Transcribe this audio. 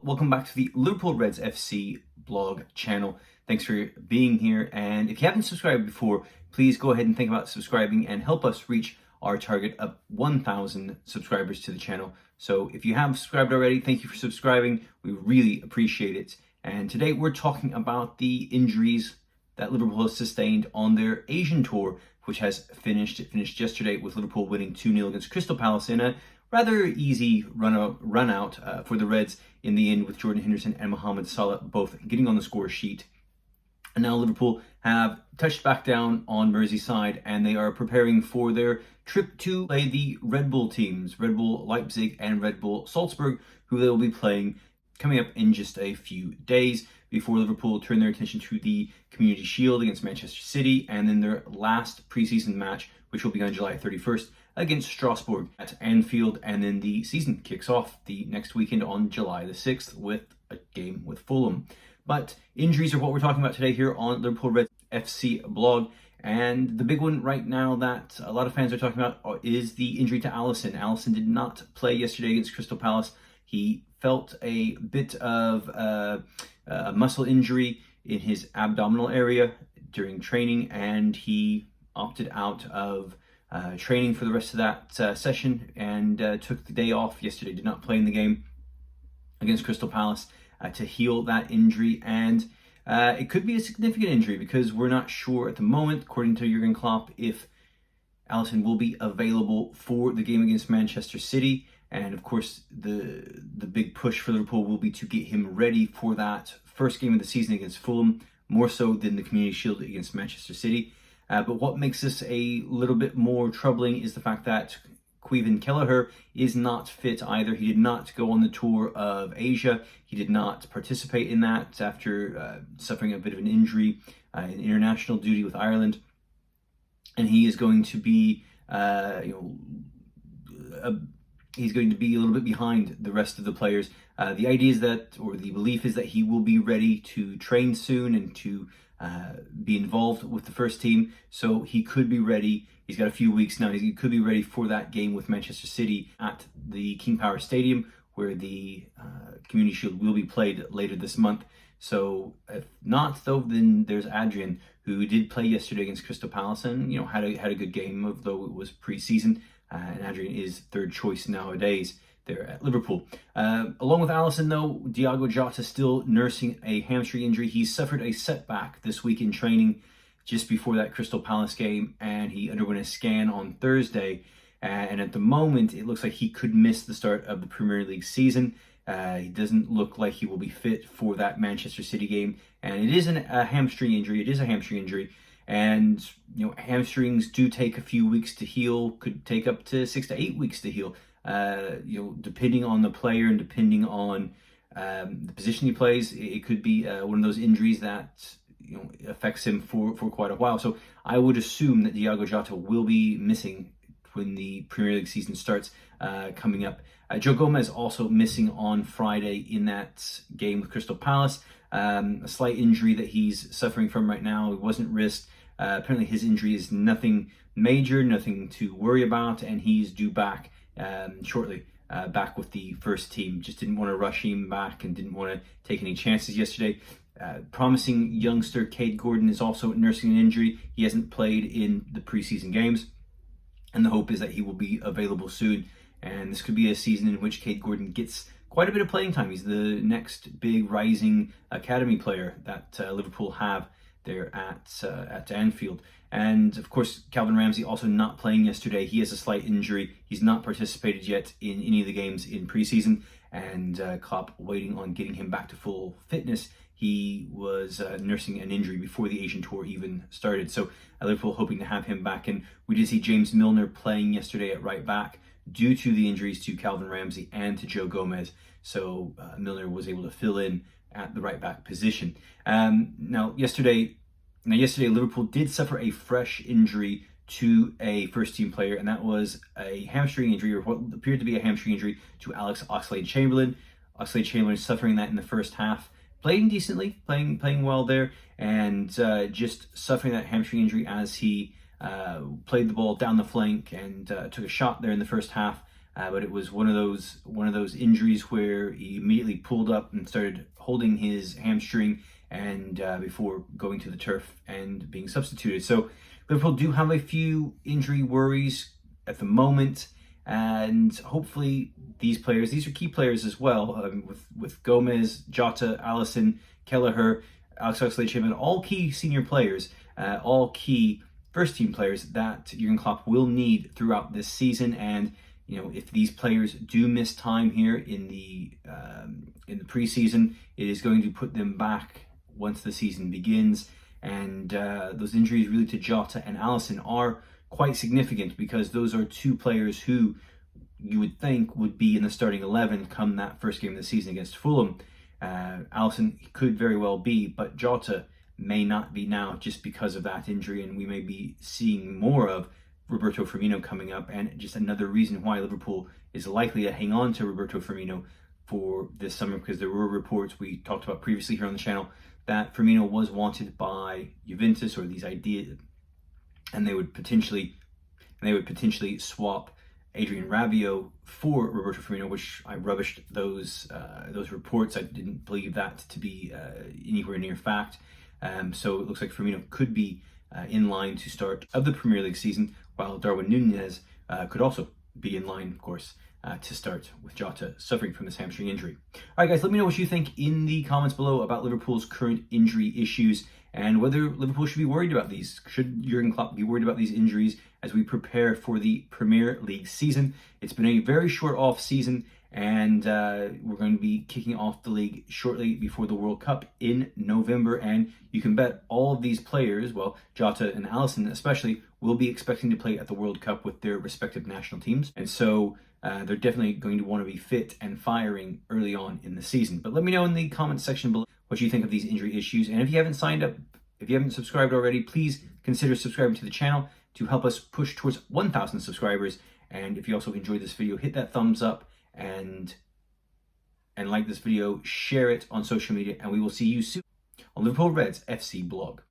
welcome back to the Liverpool Reds FC blog channel. Thanks for being here, and if you haven't subscribed before, please go ahead and think about subscribing and help us reach our target of 1,000 subscribers to the channel. So if you have subscribed already, thank you for subscribing. We really appreciate it. And today we're talking about the injuries that Liverpool has sustained on their Asian tour, which has finished. It finished yesterday with Liverpool winning 2-0 against Crystal Palace in a rather easy run out for the Reds in the end, with Jordan Henderson and Mohamed Salah both getting on the score sheet. And now Liverpool have touched back down on Merseyside, and they are preparing for their trip to play the Red Bull teams, Red Bull Leipzig and Red Bull Salzburg, who they will be playing coming up in just a few days before Liverpool turn their attention to the Community Shield against Manchester City, and then their last preseason match, which will be on July 31st against Strasbourg at Anfield. And then the season kicks off the next weekend on July the 6th with a game with Fulham. But injuries are what we're talking about today here on Liverpool Reds FC blog. And the big one right now that a lot of fans are talking about is the injury to Alisson. Alisson did not play yesterday against Crystal Palace. He felt a bit of a muscle injury in his abdominal area during training, and he opted out of training for the rest of that session and took the day off yesterday. Did not play in the game against Crystal Palace to heal that injury, and it could be a significant injury because we're not sure at the moment, according to Jurgen Klopp, if Alisson will be available for the game against Manchester City. And of course, the big push for Liverpool will be to get him ready for that first game of the season against Fulham, more so than the Community Shield against Manchester City. But what makes this a little bit more troubling is the fact that Caoimhin Kelleher is not fit either. He did not go on the tour of Asia. He did not participate in that after suffering a bit of an injury in international duty with Ireland. And he is going to be, he's going to be a little bit behind the rest of the players. The idea is that, or the belief is that he will be ready to train soon and to be involved with the first team. So he could be ready. He's got a few weeks now. He could be ready for that game with Manchester City at the King Power Stadium, where the Community Shield will be played later this month. So if not, though, then there's Adrian, who did play yesterday against Crystal Palace and had a good game, though it was pre-season. And Adrian is third choice nowadays there at Liverpool. Along with Alisson, though, Diogo Jota still nursing a hamstring injury. He suffered a setback this week in training just before that Crystal Palace game, and he underwent a scan on Thursday. And at the moment, it looks like he could miss the start of the Premier League season. He doesn't look like he will be fit for that Manchester City game. And it is a hamstring injury. It is a hamstring injury. And, hamstrings do take a few weeks to heal, could take up to 6 to 8 weeks to heal, depending on the player and depending on the position he plays. It could be one of those injuries that, affects him for quite a while. So I would assume that Diogo Jota will be missing when the Premier League season starts coming up. Joe Gomez also missing on Friday in that game with Crystal Palace. A slight injury that he's suffering from right now. It wasn't wrist. Apparently his injury is nothing major, nothing to worry about, and he's due back shortly, back with the first team. Just didn't want to rush him back and didn't want to take any chances yesterday. Promising youngster Cade Gordon is also nursing an injury. He hasn't played in the preseason games, and the hope is that he will be available soon. And this could be a season in which Cade Gordon gets quite a bit of playing time. He's the next big rising academy player that Liverpool have there at Anfield. And of course, Calvin Ramsey also not playing yesterday. He has a slight injury. He's not participated yet in any of the games in preseason, and Klopp waiting on getting him back to full fitness. He was nursing an injury before the Asian tour even started. So Liverpool hoping to have him back. And we did see James Milner playing yesterday at right back due to the injuries to Calvin Ramsey and to Joe Gomez. So Milner was able to fill in at the right back position. Now yesterday Liverpool did suffer a fresh injury to a first team player, and that was a hamstring injury, or what appeared to be a hamstring injury, to Alex Oxlade-Chamberlain. Oxlade-Chamberlain suffering that in the first half, playing decently, playing well there, and just suffering that hamstring injury as he played the ball down the flank and took a shot there in the first half but it was one of those injuries where he immediately pulled up and started holding his hamstring, and before going to the turf and being substituted. So Liverpool do have a few injury worries at the moment, and hopefully these are key players as well, with Gomez, Jota, Alisson, Kelleher, Alex Oxlade-Chamberlain, all key senior players, all key first team players that Jurgen Klopp will need throughout this season. And if these players do miss time here in the preseason, it is going to put them back once the season begins. And those injuries really to Jota and Alisson are quite significant, because those are two players who you would think would be in the starting 11 come that first game of the season against Fulham. Alisson could very well be, but Jota may not be now just because of that injury, and we may be seeing more of Roberto Firmino coming up, and just another reason why Liverpool is likely to hang on to Roberto Firmino for this summer, because there were reports we talked about previously here on the channel that Firmino was wanted by Juventus, or these ideas, and they would potentially swap Adrian Rabiot for Roberto Firmino, which I rubbished those reports. I didn't believe that to be anywhere near fact. So it looks like Firmino could be in line to start of the Premier League season, while Darwin Núñez could also be in line, of course, to start, with Jota suffering from this hamstring injury. All right, guys, let me know what you think in the comments below about Liverpool's current injury issues, and whether Liverpool should be worried about these. Should Jurgen Klopp be worried about these injuries as we prepare for the Premier League season? It's been a very short off season, and we're going to be kicking off the league shortly before the World Cup in November. And you can bet all of these players, well, Jota and Alisson especially, will be expecting to play at the World Cup with their respective national teams. And so they're definitely going to want to be fit and firing early on in the season. But let me know in the comments section below what you think of these injury issues. And if you haven't subscribed already, please consider subscribing to the channel to help us push towards 1,000 subscribers. And if you also enjoyed this video, hit that thumbs up and like this video, share it on social media, and we will see you soon on Liverpool Reds FC blog.